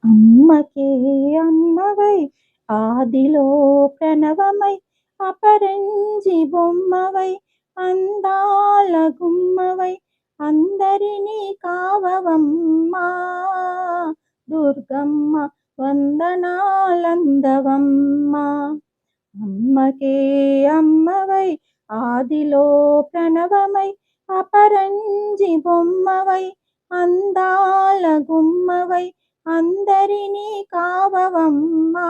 అమ్మకే అమ్మవై ఆదిలో ప్రణవమై అపరంజి బొమ్మవై అందాల గుమ్మవై అందరినీ కావవమ్మా దుర్గమ్మ వందనాలందవమ్మా. అమ్మకే అమ్మవై ఆదిలో ప్రణవమై అపరంజి బొమ్మవై అందాల గుమ్మవై అందరినీ కావవమ్మా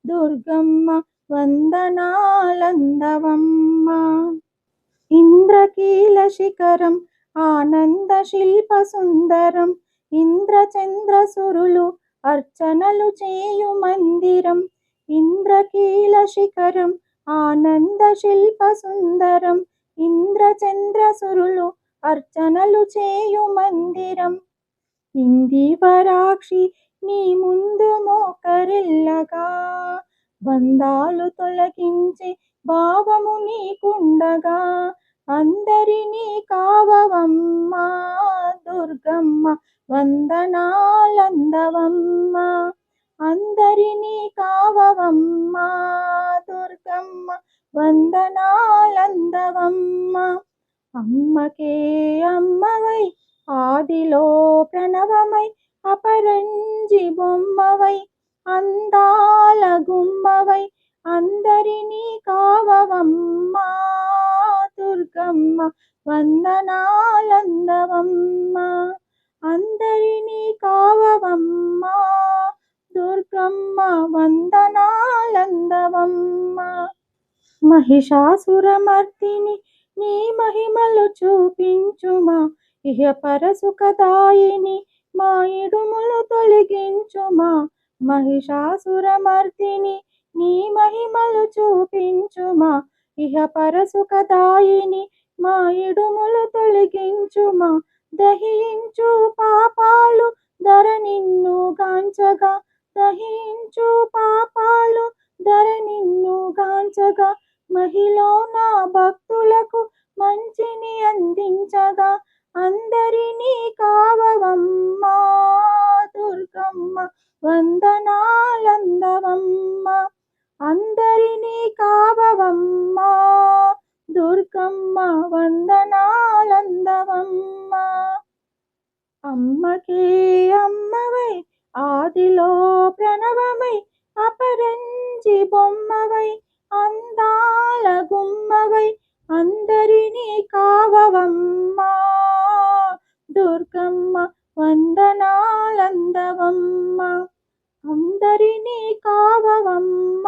దుర్గమ్మ వందనాలందవమ్మా. ఇంద్రకీల శిఖరం ఆనంద శిల్ప సుందరం ఇంద్రచంద్ర సురులు అర్చనలు చేయు మందిరం. ఇంద్రకీల శిఖరం ఆనంద శిల్ప సుందరం ఇంద్రచంద్ర సురులు అర్చనలు చేయు మందిరం. ఇందివరాక్షి నీ ముందు మోకరిల్లగా బంధాలు తొలగించే భావము నీకుండగా అందరినీ కావవమ్మా దుర్గమ్మ వందనాలందవమ్మా. అందరినీ కావవమ్మా దుర్గమ్మ వందనాలందవమ్మా. అమ్మకే అమ్మవై ఆదిలో ప్రణవమై అపరంజి బొమ్మవై అందాల గుమ్మవై అందరినీ కావవమ్మా దుర్గమ్మ వందనాలందవమ్మా. అందరినీ కావవమ్మా దుర్గమ్మ వందనాలందవమ్మా. మహిషాసురమర్దిని నీ మహిమలు చూపించుమా ఇహ పరసుఖదాయిని మా ఇడుములు తొలగించుమా. మహిషాసురమర్దిని నీ మహిమలు చూపించుమా ఇహ పరసుఖదాయిని మా ఇడుములు తొలగించుమా. దహించు పాపాలు ధర నిన్ను గాంచగా దహించు పాపాలు ధర నిన్ను గాంచగా మహిలో నా భక్తులకు మంచిని అందించగా అందరినీ కావవమ్మా దుర్గమ్మ వందనాలందవమ్మా. అందరినీ కావవమ్మా దుర్గమ్మ వందనాలందవమ్మా. అమ్మకే అమ్మవై ఆదిలో ప్రణవమై అపరంజి బొమ్మవై అందాల గుమ్మవై అందరినీ కావవమ్మా దుర్గమ్మ వందనాలందవమ్మా. అందరినీ కావవమ్మా